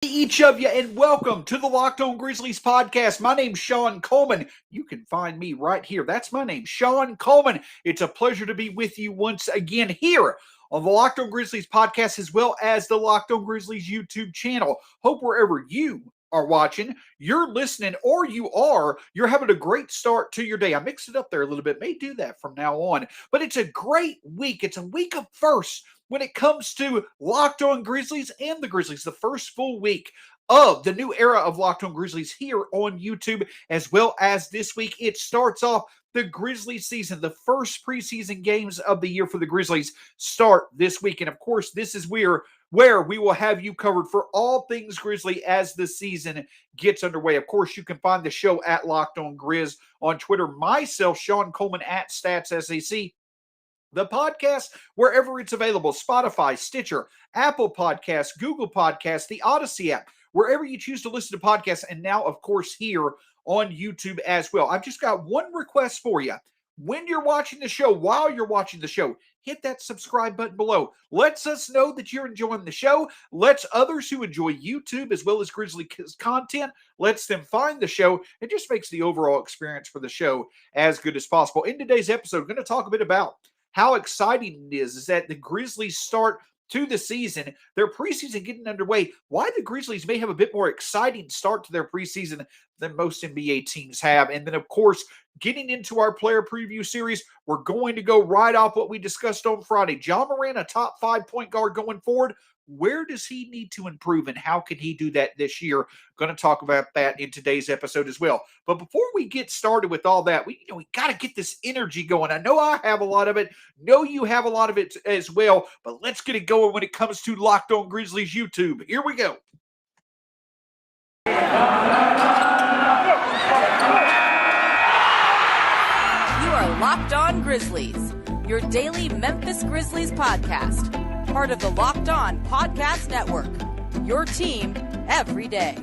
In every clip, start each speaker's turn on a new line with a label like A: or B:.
A: Each of you, and welcome to the Locked On Grizzlies podcast. My name's Shawn Coleman. You can find me right here. That's my name, Shawn Coleman. It's a pleasure to be with you once again here on the Locked On Grizzlies podcast, as well as the Locked On Grizzlies YouTube channel. Hope wherever you are watching, you're listening, or you're having a great start to your day. I mixed it up there a little bit. May do that from now on, but it's a great week. It's a week of firsts when it comes to Locked On Grizzlies and the Grizzlies, the first full week of the new era of Locked On Grizzlies here on YouTube, as well as this week. It starts off the Grizzlies season. The first preseason games of the year for the Grizzlies start this week. And of course, this is where we will have you covered for all things Grizzly as the season gets underway. Of course, you can find the show at Locked On Grizz on Twitter. Myself, Shawn Coleman at StatsSAC. The podcast, wherever it's available, Spotify, Stitcher, Apple Podcasts, Google Podcasts, the Odyssey app, wherever you choose to listen to podcasts, and now, of course, here on YouTube as well. I've just got one request for you. When you're watching the show, while you're watching the show, hit that subscribe button below. Lets us know that you're enjoying the show. Lets others who enjoy YouTube as well as Grizzly content, lets them find the show. It just makes the overall experience for the show as good as possible. In today's episode, we're going to talk a bit about how exciting it is that the Grizzlies start to the season, their preseason getting underway, why the Grizzlies may have a bit more exciting start to their preseason than most NBA teams have. And then, of course, getting into our player preview series, we're going to go right off what we discussed on Friday. Ja Morant, a top 5 point guard going forward. Where does he need to improve, and how can he do that this year? Going to talk about that in today's episode as well. But before we get started with all that, we got to get this energy going. I know I have a lot of it. Know you have a lot of it as well. But let's get it going when it comes to Locked On Grizzlies YouTube. Here we go.
B: You are Locked On Grizzlies, your daily Memphis Grizzlies podcast. Part of the Locked On Podcast Network, your team every day.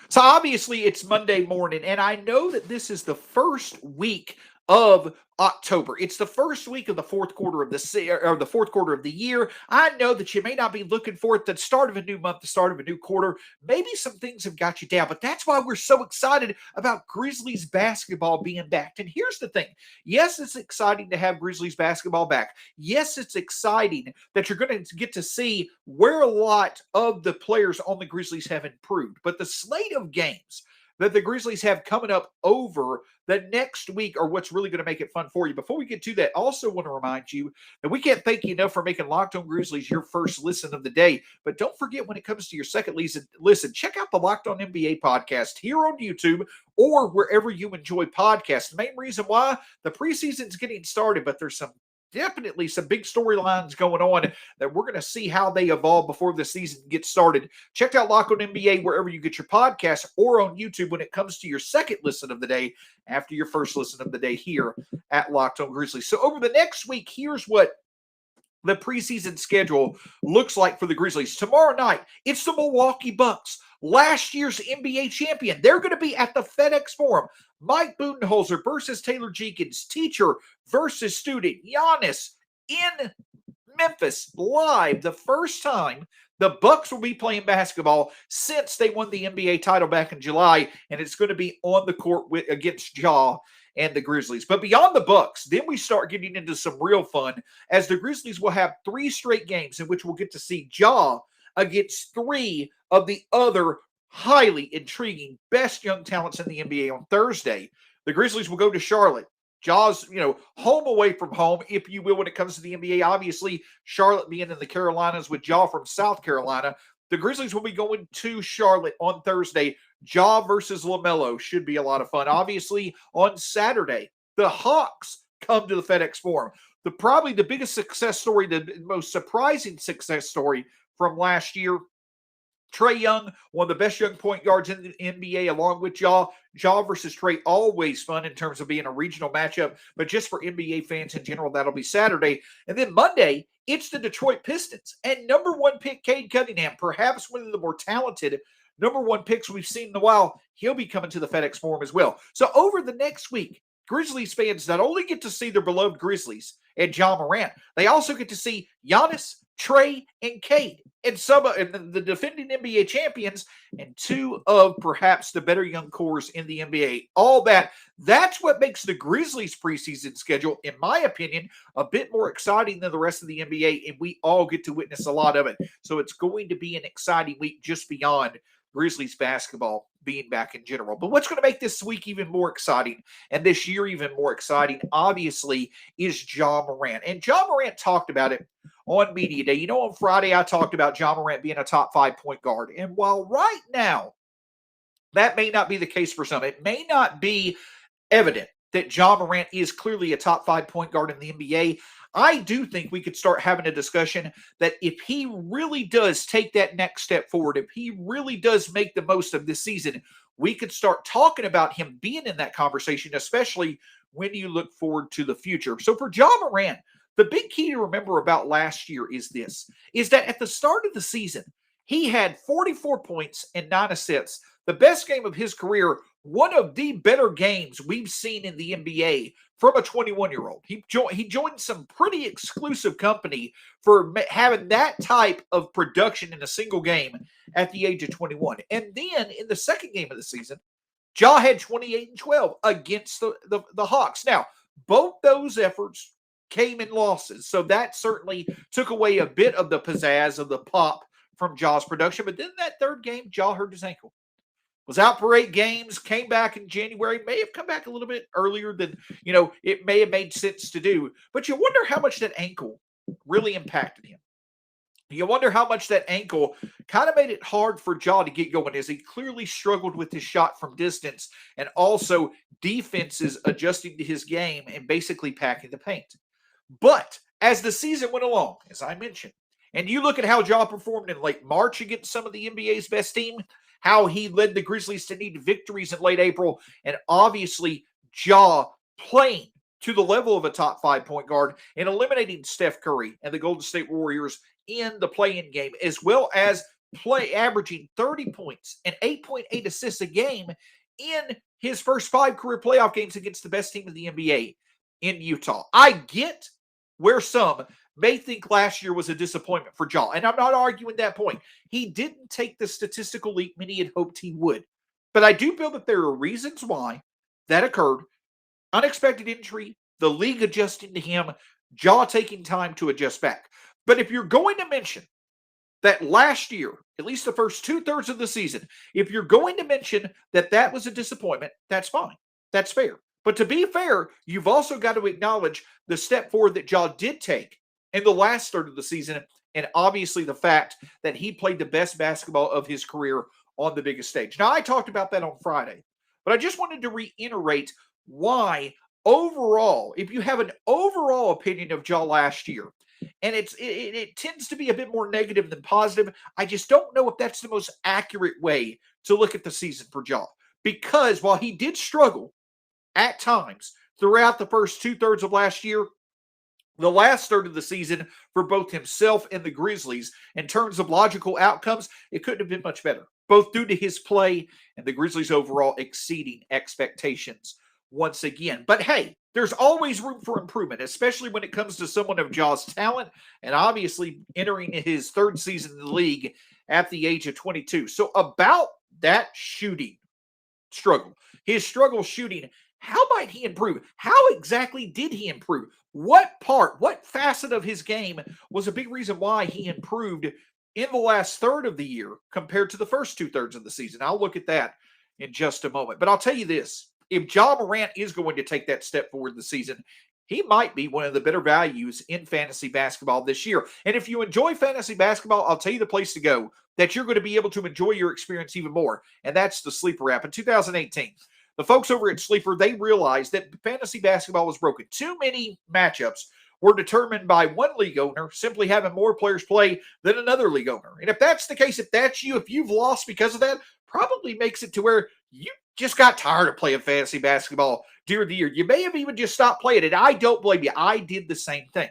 A: So obviously it's Monday morning, and I know that this is the first week of October. It's the first week of the fourth quarter of the year. I know that you may not be looking for it, the start of a new month, the start of a new quarter. Maybe some things have got you down, but that's why we're so excited about Grizzlies basketball being back. And here's the thing. Yes, it's exciting to have Grizzlies basketball back. Yes, it's exciting that you're going to get to see where a lot of the players on the Grizzlies have improved. But the slate of games that the Grizzlies have coming up over the next week are what's really going to make it fun for you. Before we get to that, I also want to remind you that we can't thank you enough for making Locked On Grizzlies your first listen of the day. But don't forget, when it comes to your second listen, check out the Locked On NBA podcast here on YouTube or wherever you enjoy podcasts. The main reason why, the preseason's getting started, but there's definitely some big storylines going on that we're going to see how they evolve before the season gets started. Check out Locked On NBA wherever you get your podcasts or on YouTube when it comes to your second listen of the day after your first listen of the day here at Locked On Grizzlies. So over the next week, here's what the preseason schedule looks like for the Grizzlies. Tomorrow night, it's the Milwaukee Bucks, last year's NBA champion. They're going to be at the FedEx Forum. Mike Budenholzer versus Taylor Jenkins, teacher versus student. Giannis in Memphis live, the first time the Bucks will be playing basketball since they won the NBA title back in July, and it's going to be on the court against Ja and the Grizzlies. But beyond the Bucks, then we start getting into some real fun, as the Grizzlies will have 3 straight games in which we'll get to see Ja against 3 of the other highly intriguing best young talents in the NBA. On Thursday, the Grizzlies will go to Charlotte. Ja's, home away from home, if you will, when it comes to the NBA. Obviously, Charlotte being in the Carolinas with Ja from South Carolina. The Grizzlies will be going to Charlotte on Thursday. Ja versus LaMelo should be a lot of fun. Obviously, on Saturday, the Hawks come to the FedEx Forum. Probably the biggest success story, the most surprising success story from last year, Trae Young, one of the best young point guards in the NBA, along with Ja. Ja versus Trae, always fun in terms of being a regional matchup, but just for NBA fans in general, that'll be Saturday. And then Monday, it's the Detroit Pistons and number 1 pick Cade Cunningham, perhaps one of the more talented number 1 picks we've seen in a while. He'll be coming to the FedEx Forum as well. So over the next week, Grizzlies fans not only get to see their beloved Grizzlies and Ja Morant, they also get to see Giannis, Trey, and Cade, and the defending NBA champions, and two of perhaps the better young cores in the NBA. All that's what makes the Grizzlies preseason schedule, in my opinion, a bit more exciting than the rest of the NBA, and we all get to witness a lot of it. So it's going to be an exciting week just beyond Grizzlies basketball being back in general. But what's going to make this week even more exciting and this year even more exciting, obviously, is Ja Morant. And Ja Morant talked about it on Media Day. On Friday, I talked about Ja Morant being a top 5 point guard. And while right now, that may not be the case for some, it may not be evident that Ja Morant is clearly a top 5 point guard in the NBA. I do think we could start having a discussion that if he really does take that next step forward, if he really does make the most of this season, we could start talking about him being in that conversation, especially when you look forward to the future. So for Ja Morant, the big key to remember about last year is that at the start of the season, he had 44 points and 9 assists, the best game of his career, one of the better games we've seen in the NBA from a 21-year-old. He joined some pretty exclusive company for having that type of production in a single game at the age of 21. And then in the second game of the season, Ja had 28 and 12 against the Hawks. Now, both those efforts came in losses, so that certainly took away a bit of the pizzazz of the pop from Ja's production. But then that third game, Ja hurt his ankle. Was out for 8 games, came back in January, may have come back a little bit earlier than, it may have made sense to do. But you wonder how much that ankle really impacted him. You wonder how much that ankle kind of made it hard for Ja to get going, as he clearly struggled with his shot from distance and also defenses adjusting to his game and basically packing the paint. But as the season went along, as I mentioned, and you look at how Ja performed in late March against some of the NBA's best team, how he led the Grizzlies to need victories in late April, and obviously Ja playing to the level of a top 5 point guard and eliminating Steph Curry and the Golden State Warriors in the play-in game, as well as averaging 30 points and 8.8 assists a game in his first 5 career playoff games against the best team in the NBA in Utah. I get where some may think last year was a disappointment for Ja, and I'm not arguing that point. He didn't take the statistical leap many had hoped he would. But I do feel that there are reasons why that occurred. Unexpected injury, the league adjusting to him, Ja taking time to adjust back. But if you're going to mention that last year, at least the first 2/3 of the season, if you're going to mention that was a disappointment, that's fine. That's fair. But to be fair, you've also got to acknowledge the step forward that Ja did take in the last third of the season, and obviously the fact that he played the best basketball of his career on the biggest stage. Now, I talked about that on Friday, but I just wanted to reiterate why overall, if you have an overall opinion of Ja last year, and it tends to be a bit more negative than positive, I just don't know if that's the most accurate way to look at the season for Ja. Because while he did struggle at times throughout the first 2/3 of last year, the last third of the season for both himself and the Grizzlies, in terms of logical outcomes, it couldn't have been much better, both due to his play and the Grizzlies overall exceeding expectations once again. But hey, there's always room for improvement, especially when it comes to someone of Ja's talent and obviously entering his third season in the league at the age of 22. So about that shooting struggle, his struggle shooting, how might he improve? How exactly did he improve? What facet of his game was a big reason why he improved in the last third of the year compared to the first 2/3 of the season? I'll look at that in just a moment. But I'll tell you this, if Ja Morant is going to take that step forward this season, he might be one of the better values in fantasy basketball this year. And if you enjoy fantasy basketball, I'll tell you the place to go that you're going to be able to enjoy your experience even more, and that's the Sleeper app. In 2018, the folks over at Sleeper, they realized that fantasy basketball was broken. Too many matchups were determined by one league owner simply having more players play than another league owner. And if that's the case, if that's you, if you've lost because of that, probably makes it to where you just got tired of playing fantasy basketball during the year. You may have even just stopped playing it. I don't blame you. I did the same thing.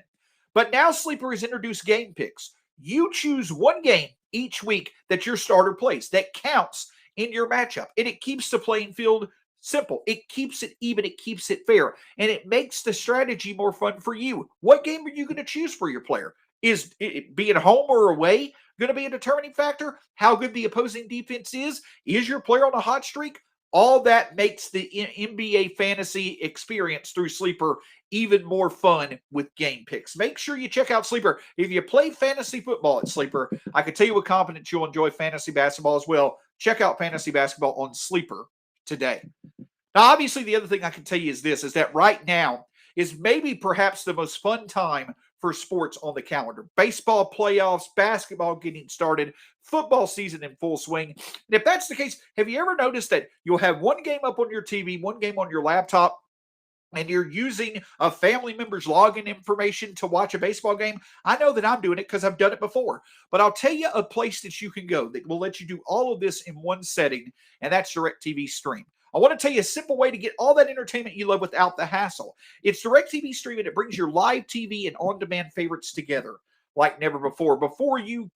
A: But now Sleeper has introduced game picks. You choose one game each week that your starter plays that counts in your matchup, and it keeps the playing field Simple. It keeps it even. It keeps it fair. And it makes the strategy more fun for you. What game are you going to choose for your player? Is it being home or away going to be a determining factor? How good the opposing defense is? Is your player on a hot streak? All that makes the NBA fantasy experience through Sleeper even more fun with game picks. Make sure you check out Sleeper. If you play fantasy football at Sleeper, I can tell you with confidence you'll enjoy fantasy basketball as well. Check out fantasy basketball on Sleeper today. Now, obviously, the other thing I can tell you is this, is that right now is maybe perhaps the most fun time for sports on the calendar. Baseball playoffs, basketball getting started, football season in full swing. And if that's the case, have you ever noticed that you'll have one game up on your TV, one game on your laptop, and you're using a family member's login information to watch a baseball game? I know that I'm doing it because I've done it before. But I'll tell you a place that you can go that will let you do all of this in one setting, and that's DirecTV Stream. I want to tell you a simple way to get all that entertainment you love without the hassle. It's DirecTV Stream, and it brings your live TV and on-demand favorites together like never before. Before you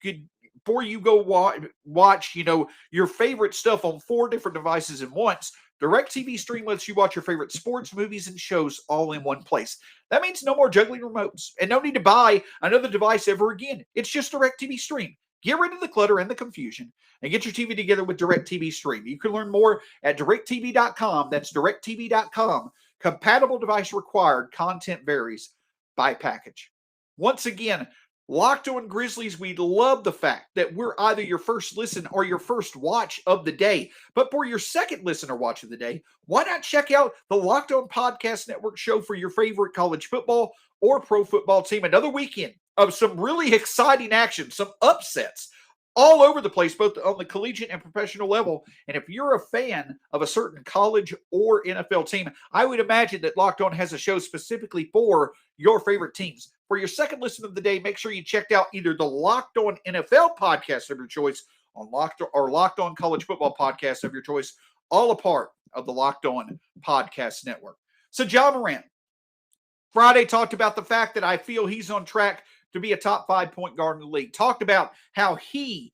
A: go watch, your favorite stuff on 4 different devices at once, DirecTV Stream lets you watch your favorite sports, movies, and shows all in one place. That means no more juggling remotes and no need to buy another device ever again. It's just DirecTV Stream. Get rid of the clutter and the confusion and get your TV together with DirecTV Stream. You can learn more at directtv.com. That's directtv.com. Compatible device required. Content varies by package. Once again, Locked On Grizzlies, we love the fact that we're either your first listen or your first watch of the day. But for your second listen or watch of the day, why not check out the Locked On Podcast Network show for your favorite college football or pro football team? Another weekend of some really exciting action, some upsets all over the place, both on the collegiate and professional level. And if you're a fan of a certain college or NFL team, I would imagine that Locked On has a show specifically for your favorite teams. For your second listen of the day, make sure you checked out either the Locked On NFL podcast of your choice or Locked On College Football podcast of your choice, all a part of the Locked On Podcast Network. So Ja Morant, Friday talked about the fact that I feel he's on track to be a top 5 point guard in the league. Talked about how he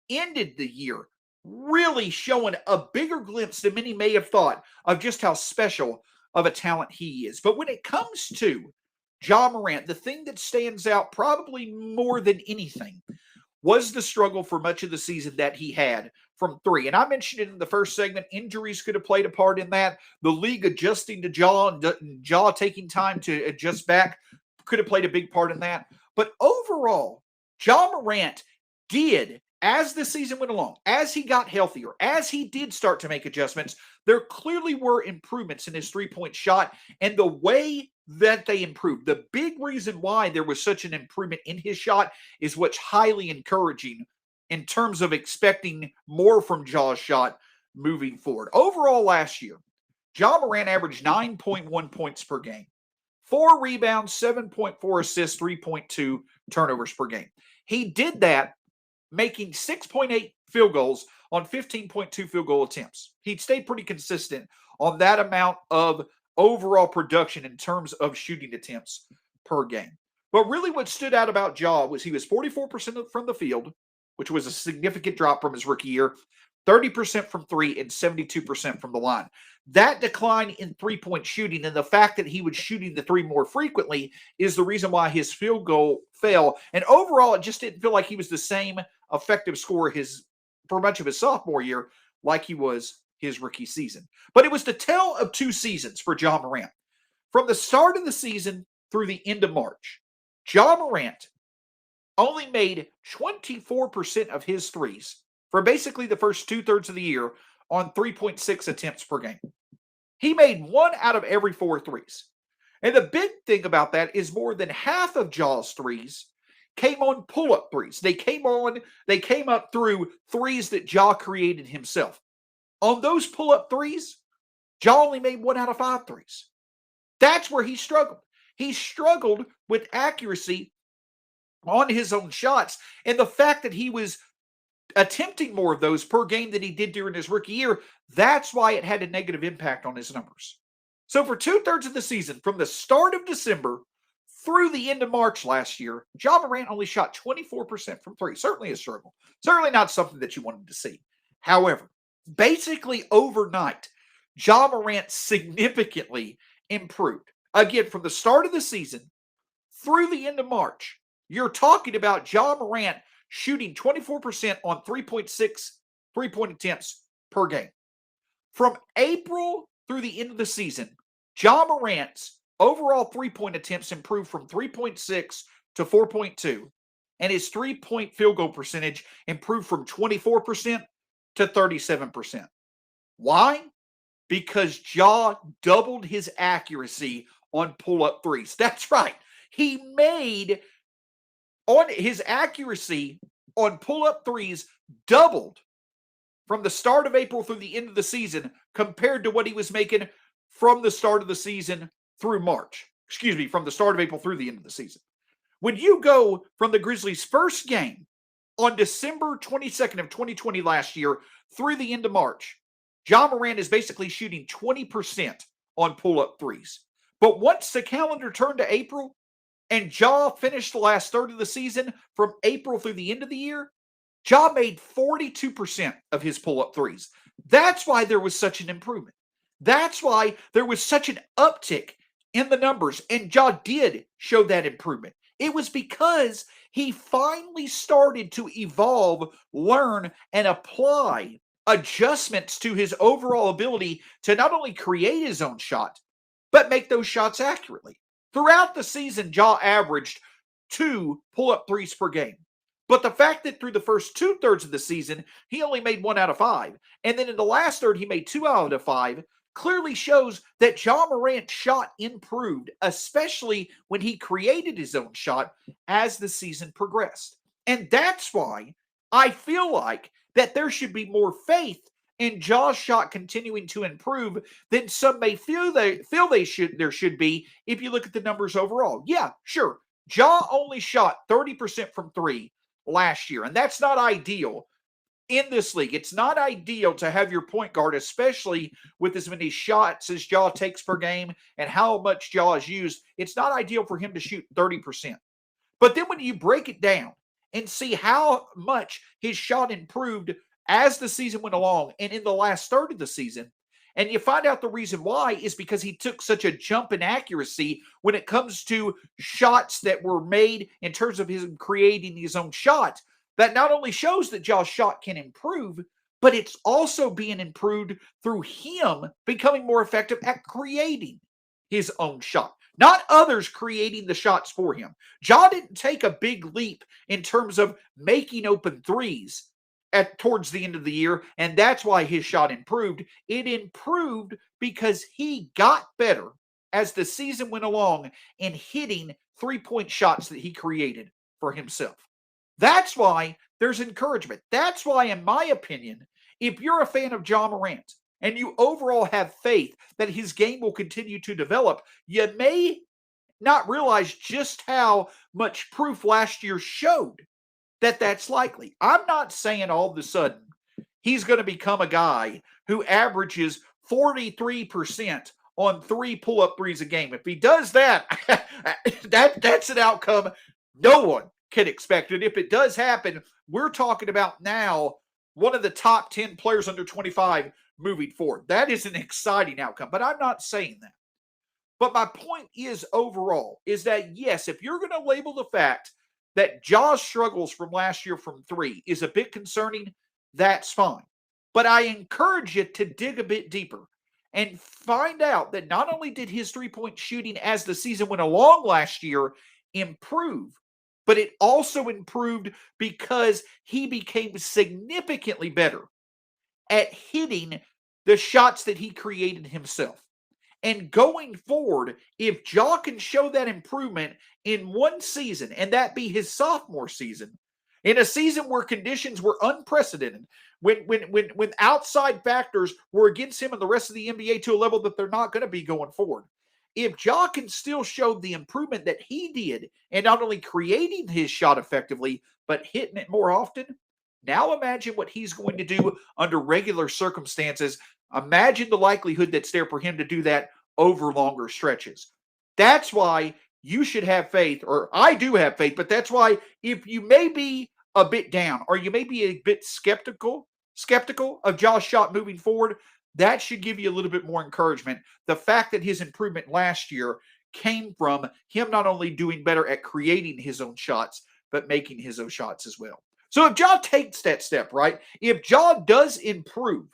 A: ended the year really showing a bigger glimpse than many may have thought of just how special of a talent he is. But when it comes to Ja Morant, the thing that stands out probably more than anything was the struggle for much of the season that he had from 3. And I mentioned it in the first segment. Injuries could have played a part in that. The league adjusting to Ja and Ja taking time to adjust back could have played a big part in that. But overall, Ja Morant did, as the season went along, as he got healthier, as he did start to make adjustments, there clearly were improvements in his three-point shot and the way that they improved. The big reason why there was such an improvement in his shot is what's highly encouraging in terms of expecting more from Ja's shot moving forward. Overall last year, Ja Morant averaged 9.1 points per game, 4 rebounds, 7.4 assists, 3.2 turnovers per game. He did that making 6.8 field goals on 15.2 field goal attempts. He stayed pretty consistent on that amount of overall production in terms of shooting attempts per game. But really what stood out about Ja was he was 44% from the field, which was a significant drop from his rookie year, 30% from 3 and 72% from the line. That decline in three-point shooting and the fact that he was shooting the 3 more frequently is the reason why his field goal fell. And overall, it just didn't feel like he was the same effective scorer for much of his sophomore year like he was his rookie season. But it was the tale of 2 seasons for Ja Morant. From the start of the season through the end of March, Ja Morant only made 24% of his threes for basically the first 2/3 of the year on 3.6 attempts per game. He made 1 out of every 4 threes. And the big thing about that is more than half of Ja's threes came on pull-up threes. They came up through threes that Ja created himself. On those pull-up threes, Ja only made 1 out of 5 threes. That's where he struggled. He struggled with accuracy on his own shots. And the fact that he was attempting more of those per game than he did during his rookie year, that's why it had a negative impact on his numbers. So for 2/3 of the season, from the start of December through the end of March last year, Ja Morant only shot 24% from 3. Certainly a struggle. Certainly not something that you wanted to see. However, basically overnight, Ja Morant significantly improved. Again, from the start of the season through the end of March, you're talking about Ja Morant shooting 24% on 3.6 3-point attempts per game. From April through the end of the season, Ja Morant's overall 3-point attempts improved from 3.6 to 4.2, and his 3-point field goal percentage improved from 24% to 37%. Why? Because Ja doubled his accuracy on pull-up threes. That's right. He made on his accuracy on pull-up threes doubled from the start of April through the end of the season compared to what he was making from the start of the season through March. Excuse me, from the start of April through the end of the season. When you go from the Grizzlies' first game on December 22nd of 2020 last year through the end of March, Ja Morant is basically shooting 20% on pull-up threes. But once the calendar turned to April and Ja finished the last third of the season from April through the end of the year, Ja made 42% of his pull-up threes. That's why there was such an improvement. That's why there was such an uptick in the numbers, and Ja did show that improvement. It was because he finally started to evolve, learn, and apply adjustments to his overall ability to not only create his own shot, but make those shots accurately. Throughout the season, Ja averaged 2 pull-up threes per game. But the fact that through the first 2/3 of the season, he only made 1 out of 5, and then in the last third, he made 2 out of 5, clearly shows that Ja Morant's shot improved, especially when he created his own shot as the season progressed. And that's why I feel like that there should be more faith in Ja's shot continuing to improve than some may feel there should be if you look at the numbers overall. Yeah, sure. Ja only shot 30% from 3 last year, and that's not ideal in this league. It's not ideal to have your point guard, especially with as many shots as Ja takes per game and how much Ja is used. It's not ideal for him to shoot 30%. But then when you break it down and see how much his shot improved as the season went along and in the last third of the season, and you find out the reason why is because he took such a jump in accuracy when it comes to shots that were made in terms of his creating his own shot. That not only shows that Ja's shot can improve, but it's also being improved through him becoming more effective at creating his own shot, not others creating the shots for him. Ja didn't take a big leap in terms of making open threes towards the end of the year, and that's why his shot improved. It improved because he got better as the season went along in hitting 3-point shots that he created for himself. That's why there's encouragement. That's why, in my opinion, if you're a fan of Ja Morant and you overall have faith that his game will continue to develop, you may not realize just how much proof last year showed that that's likely. I'm not saying all of a sudden he's going to become a guy who averages 43% on 3 pull-up threes a game. If he does that, that's an outcome no one can expect it. If it does happen, we're talking about now one of the top 10 players under 25 moving forward. That is an exciting outcome, but I'm not saying that. But my point is overall is that, yes, if you're going to label the fact that Ja's struggles from last year from 3 is a bit concerning, that's fine. But I encourage you to dig a bit deeper and find out that not only did his 3-point shooting as the season went along last year improve, but it also improved because he became significantly better at hitting the shots that he created himself. And going forward, if Ja can show that improvement in one season, and that be his sophomore season, in a season where conditions were unprecedented, when outside factors were against him and the rest of the NBA to a level that they're not going to be going forward, if Ja can still show the improvement that he did in not only creating his shot effectively, but hitting it more often, now imagine what he's going to do under regular circumstances. Imagine the likelihood that's there for him to do that over longer stretches. That's why you should have faith, or I do have faith, but that's why if you may be a bit down or you may be a bit skeptical of Ja's shot moving forward, that should give you a little bit more encouragement. The fact that his improvement last year came from him not only doing better at creating his own shots, but making his own shots as well. So if Ja takes that step, right? If Ja does improve,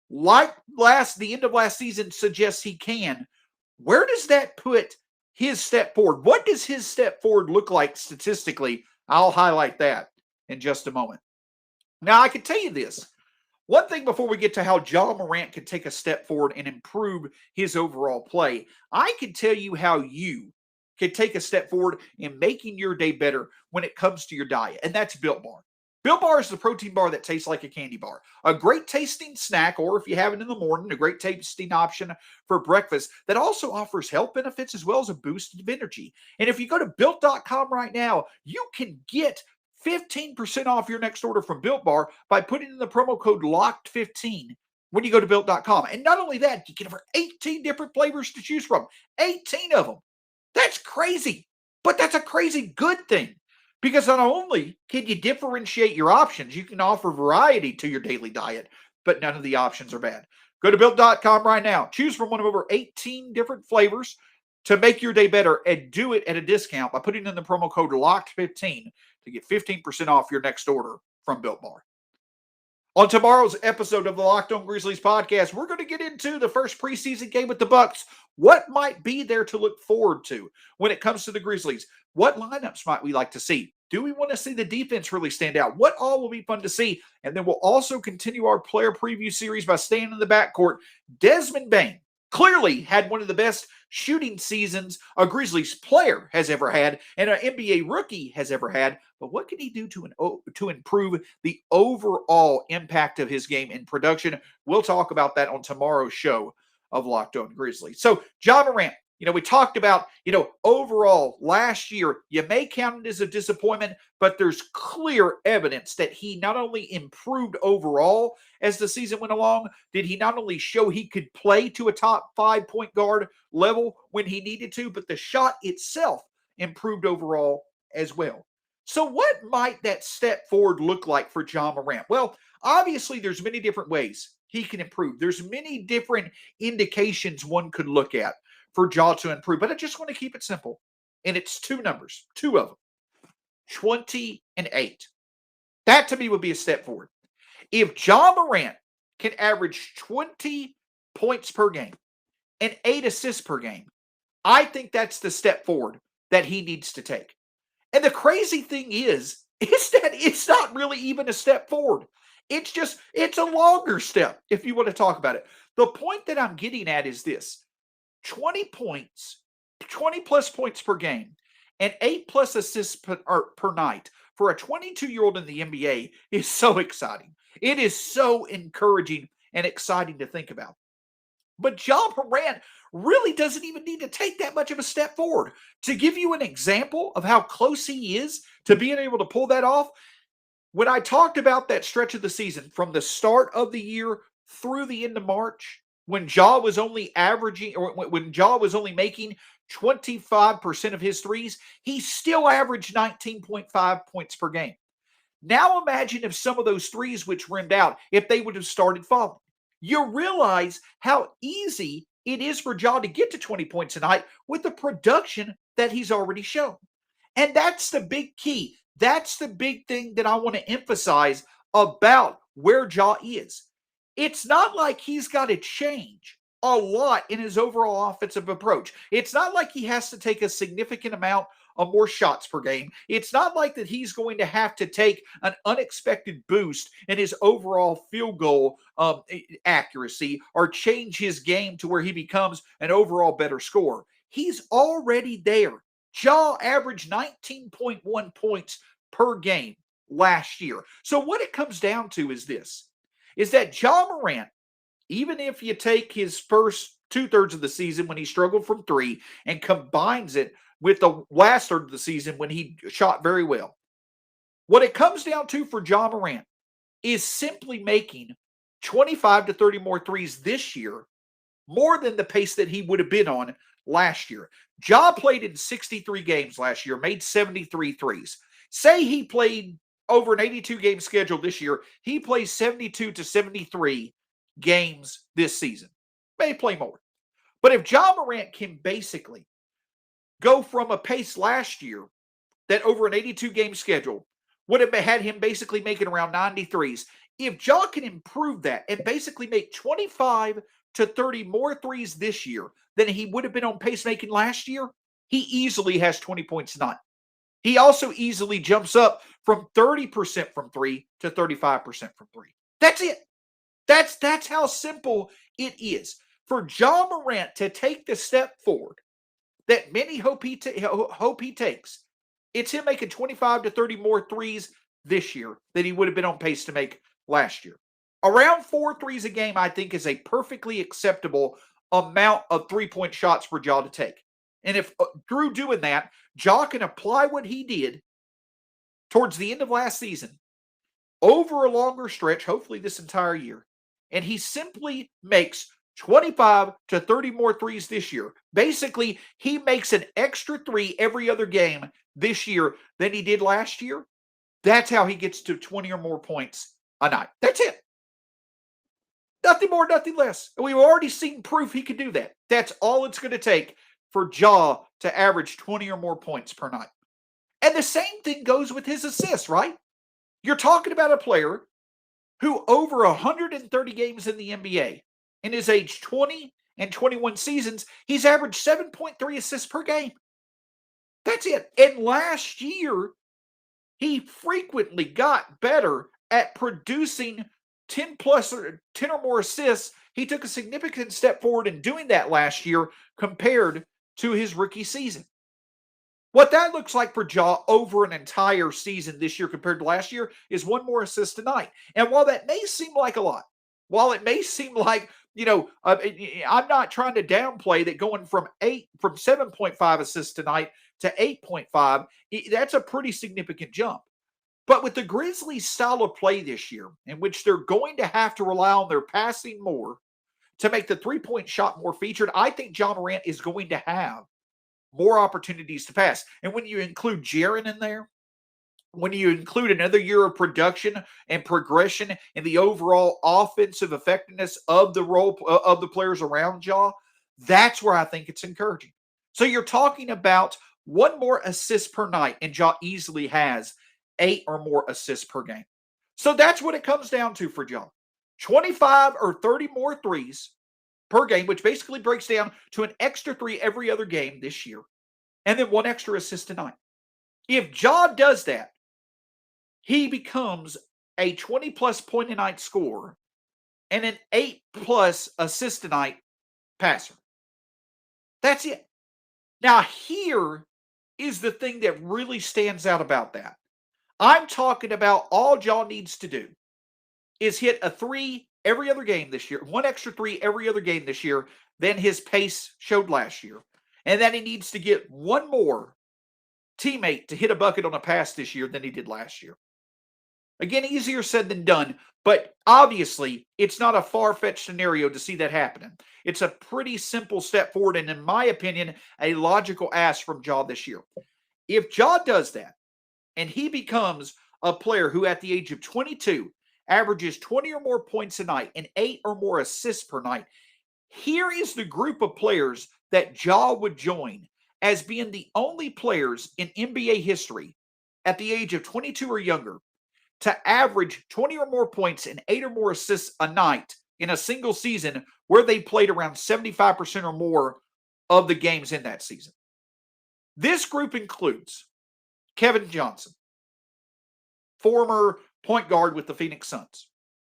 A: like the end of last season suggests he can, where does that put his step forward? What does his step forward look like statistically? I'll highlight that in just a moment. Now, I can tell you this. One thing before we get to how Ja Morant can take a step forward and improve his overall play, I can tell you how you can take a step forward in making your day better when it comes to your diet, and that's Built Bar. Built Bar is the protein bar that tastes like a candy bar. A great tasting snack, or if you have it in the morning, a great tasting option for breakfast that also offers health benefits as well as a boost of energy. And if you go to Built.com right now, you can get 15% off your next order from Built Bar by putting in the promo code LOCKED15 when you go to Built.com. And not only that, you get over 18 different flavors to choose from. 18 of them. That's crazy. But that's a crazy good thing. Because not only can you differentiate your options, you can offer variety to your daily diet, but none of the options are bad. Go to Built.com right now. Choose from one of over 18 different flavors to make your day better, and do it at a discount by putting in the promo code LOCKED15 to get 15% off your next order from Built Bar. On tomorrow's episode of the Locked On Grizzlies podcast, we're going to get into the first preseason game with the Bucks. What might be there to look forward to when it comes to the Grizzlies? What lineups might we like to see? Do we want to see the defense really stand out? What all will be fun to see? And then we'll also continue our player preview series by staying in the backcourt. Desmond Bane clearly had one of the best shooting seasons a Grizzlies player has ever had and an NBA rookie has ever had. But what can he do to improve the overall impact of his game in production? We'll talk about that on tomorrow's show of Locked On Grizzlies. So, Ja Morant, we talked about, overall last year, you may count it as a disappointment, but there's clear evidence that he not only improved overall as the season went along, did he not only show he could play to a top 5 point guard level when he needed to, but the shot itself improved overall as well. So what might that step forward look like for Ja Morant? Well, obviously there's many different ways he can improve. There's many different indications one could look at for Ja to improve, but I just want to keep it simple. And it's two numbers, two of them, 20 and 8. That to me would be a step forward. If Ja Morant can average 20 points per game and 8 assists per game, I think that's the step forward that he needs to take. And the crazy thing is that it's not really even a step forward. It's a longer step if you want to talk about it. The point that I'm getting at is this: 20 points, 20 plus points per game, and 8 plus assists per night for a 22-year-old in the NBA is so exciting. It is so encouraging and exciting to think about. But Ja Morant really doesn't even need to take that much of a step forward. To give you an example of how close he is to being able to pull that off, when I talked about that stretch of the season from the start of the year through the end of March, when Ja was only averaging, or when Ja was only making 25% of his threes, he still averaged 19.5 points per game. Now imagine if some of those threes which rimmed out, if they would have started falling. You realize how easy it is for Ja to get to 20 points a night with the production that he's already shown. And that's the big key. That's the big thing that I want to emphasize about where Ja is. It's not like he's got to change a lot in his overall offensive approach. It's not like he has to take a significant amount of more shots per game. It's not like that he's going to have to take an unexpected boost in his overall field goal accuracy or change his game to where he becomes an overall better scorer. He's already there. Ja averaged 19.1 points per game last year. So what it comes down to is this, is that Ja Morant, even if you take his first 2/3 of the season when he struggled from three and combines it with the last third of the season when he shot very well, what it comes down to for Ja Morant is simply making 25 to 30 more threes this year, more than the pace that he would have been on last year. Ja played in 63 games last year, made 73 threes. Say he played over an 82-game schedule this year, he plays 72 to 73 games this season. May play more. But if Ja Morant can basically go from a pace last year that over an 82-game schedule would have had him basically making around 93s. If Ja can improve that and basically make 25 to 30 more threes this year than he would have been on pace making last year, he easily has 20 points tonight. He also easily jumps up from 30% from three to 35% from three. That's it. That's how simple it is. For Ja Morant to take the step forward that many hope he takes, it's him making 25 to 30 more threes this year than he would have been on pace to make last year. Around 4 threes a game, I think, is a perfectly acceptable amount of three-point shots for Ja to take. And if through doing that, Ja can apply what he did towards the end of last season over a longer stretch, hopefully this entire year, and he simply makes 25 to 30 more threes this year. Basically, he makes an extra three every other game this year than he did last year. That's how he gets to 20 or more points a night. That's it. Nothing more, nothing less. And we've already seen proof he could do that. That's all it's going to take for Ja to average 20 or more points per night. And the same thing goes with his assists, right? You're talking about a player who over 130 games in the NBA, in his age 20 and 21 seasons, he's averaged 7.3 assists per game. That's it. And last year, he frequently got better at producing 10 or more assists. He took a significant step forward in doing that last year compared to his rookie season. What that looks like for Ja over an entire season this year compared to last year is 1 more assist a night. And while that may seem like a lot, while it may seem like, I'm not trying to downplay that going from 7.5 assists tonight to 8.5, that's a pretty significant jump. But with the Grizzlies' style of play this year, in which they're going to have to rely on their passing more to make the three-point shot more featured, I think Ja Morant is going to have more opportunities to pass. And when you include Jaren in there, when you include another year of production and progression in the overall offensive effectiveness of the role of the players around Ja, that's where I think it's encouraging. So you're talking about 1 more assist per night, and Ja easily has 8 or more assists per game. So that's what it comes down to for Ja. 25 or 30 more threes per game, which basically breaks down to an extra 3 every other game this year, and then 1 extra assist a night. If Ja does that, he becomes a 20-plus point a night scorer and an 8-plus assist a night passer. That's it. Now, here is the thing that really stands out about that. I'm talking about all Ja needs to do is hit a 3 every other game this year, 1 extra 3 every other game this year than his pace showed last year. And then he needs to get 1 more teammate to hit a bucket on a pass this year than he did last year. Again, easier said than done, but obviously it's not a far-fetched scenario to see that happening. It's a pretty simple step forward, and in my opinion, a logical ask from Ja this year. If Ja does that, and he becomes a player who at the age of 22 averages 20 or more points a night and 8 or more assists per night, here is the group of players that Ja would join as being the only players in NBA history at the age of 22 or younger to average 20 or more points and 8 or more assists a night in a single season where they played around 75% or more of the games in that season. This group includes Kevin Johnson, former point guard with the Phoenix Suns.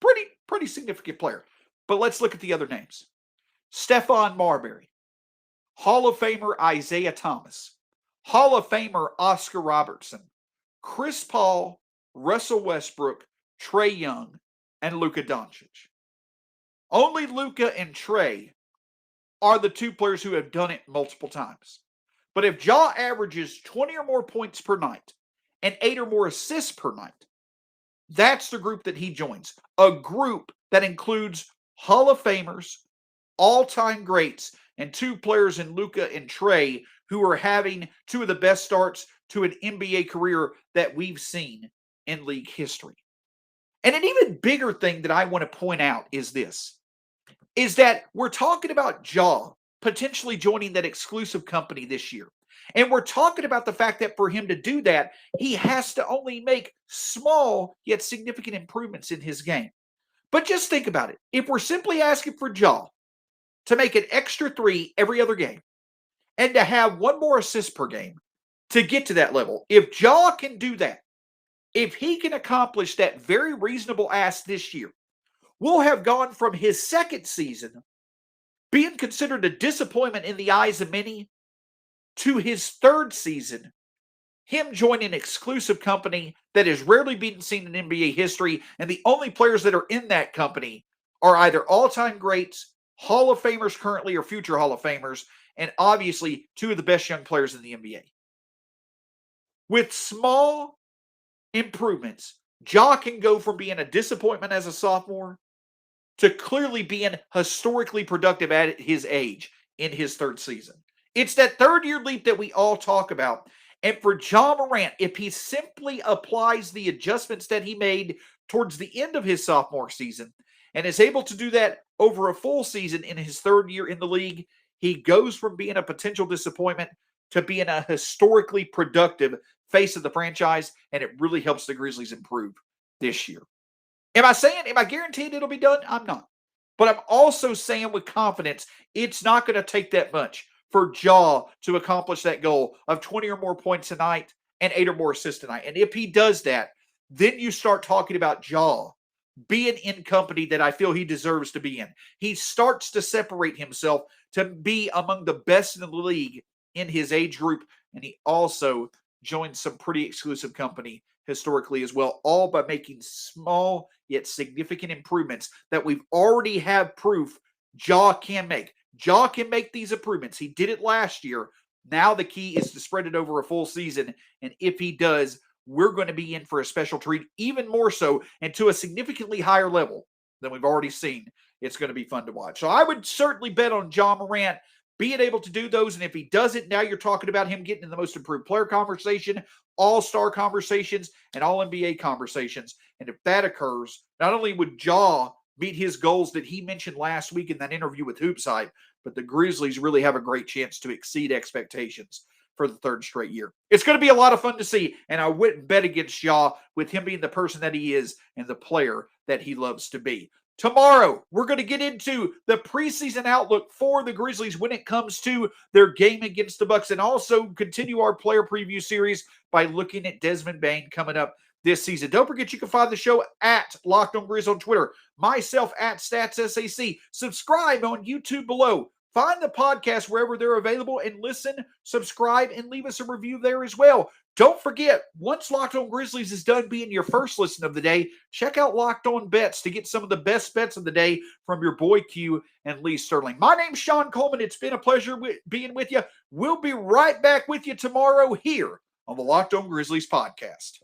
A: Pretty significant player. But let's look at the other names. Stephon Marbury, Hall of Famer Isaiah Thomas, Hall of Famer Oscar Robertson, Chris Paul, Russell Westbrook, Trae Young, and Luka Doncic. Only Luka and Trae are the 2 players who have done it multiple times. But if Ja averages 20 or more points per night and 8 or more assists per night, that's the group that he joins. A group that includes Hall of Famers, all-time greats, and 2 players in Luka and Trae who are having 2 of the best starts to an NBA career that we've seen in league history. And an even bigger thing that I want to point out is this. is that we're talking about Ja potentially joining that exclusive company this year. And we're talking about the fact that for him to do that, he has to only make small yet significant improvements in his game. But just think about it. If we're simply asking for Ja to make an extra 3 every other game and to have one more assist per game to get to that level, if Ja can do that, if he can accomplish that very reasonable ask this year, we'll have gone from his second season being considered a disappointment in the eyes of many to his third season, him joining an exclusive company that has rarely been seen in NBA history, and the only players that are in that company are either all-time greats, Hall of Famers currently, or future Hall of Famers, and obviously 2 of the best young players in the NBA. With small improvements, Ja can go from being a disappointment as a sophomore to clearly being historically productive at his age in his third season. It's that third-year leap that we all talk about. And for Ja Morant, if he simply applies the adjustments that he made towards the end of his sophomore season and is able to do that over a full season in his third year in the league, he goes from being a potential disappointment to being a historically productive face of the franchise, and it really helps the Grizzlies improve this year. Am I guaranteed it'll be done? I'm not. But I'm also saying with confidence, it's not going to take that much for Ja to accomplish that goal of 20 or more points tonight and 8 or more assists tonight. And if he does that, then you start talking about Ja being in company that I feel he deserves to be in. He starts to separate himself to be among the best in the league in his age group, and he also joins some pretty exclusive company historically as well, all by making small yet significant improvements that we've already have proof Ja can make. Ja can make these improvements. He did it last year. Now the key is to spread it over a full season, and if he does, we're going to be in for a special treat, even more so, and to a significantly higher level than we've already seen. It's going to be fun to watch. So I would certainly bet on Ja Morant being able to do those, and if he does it, now you're talking about him getting in the most improved player conversation, all-star conversations, and all-NBA conversations. And if that occurs, not only would Ja meet his goals that he mentioned last week in that interview with Hoopside, but the Grizzlies really have a great chance to exceed expectations for the third straight year. It's going to be a lot of fun to see, and I wouldn't bet against Ja with him being the person that he is and the player that he loves to be. Tomorrow, we're going to get into the preseason outlook for the Grizzlies when it comes to their game against the Bucks, and also continue our player preview series by looking at Desmond Bane coming up this season. Don't forget you can find the show at Locked On Grizz on Twitter, myself at StatsSAC. Subscribe on YouTube below. Find the podcast wherever they're available and listen, subscribe, and leave us a review there as well. Don't forget, once Locked On Grizzlies is done being your first listen of the day, check out Locked On Bets to get some of the best bets of the day from your boy Q and Lee Sterling. My name's Shawn Coleman. It's been a pleasure being with you. We'll be right back with you tomorrow here on the Locked On Grizzlies podcast.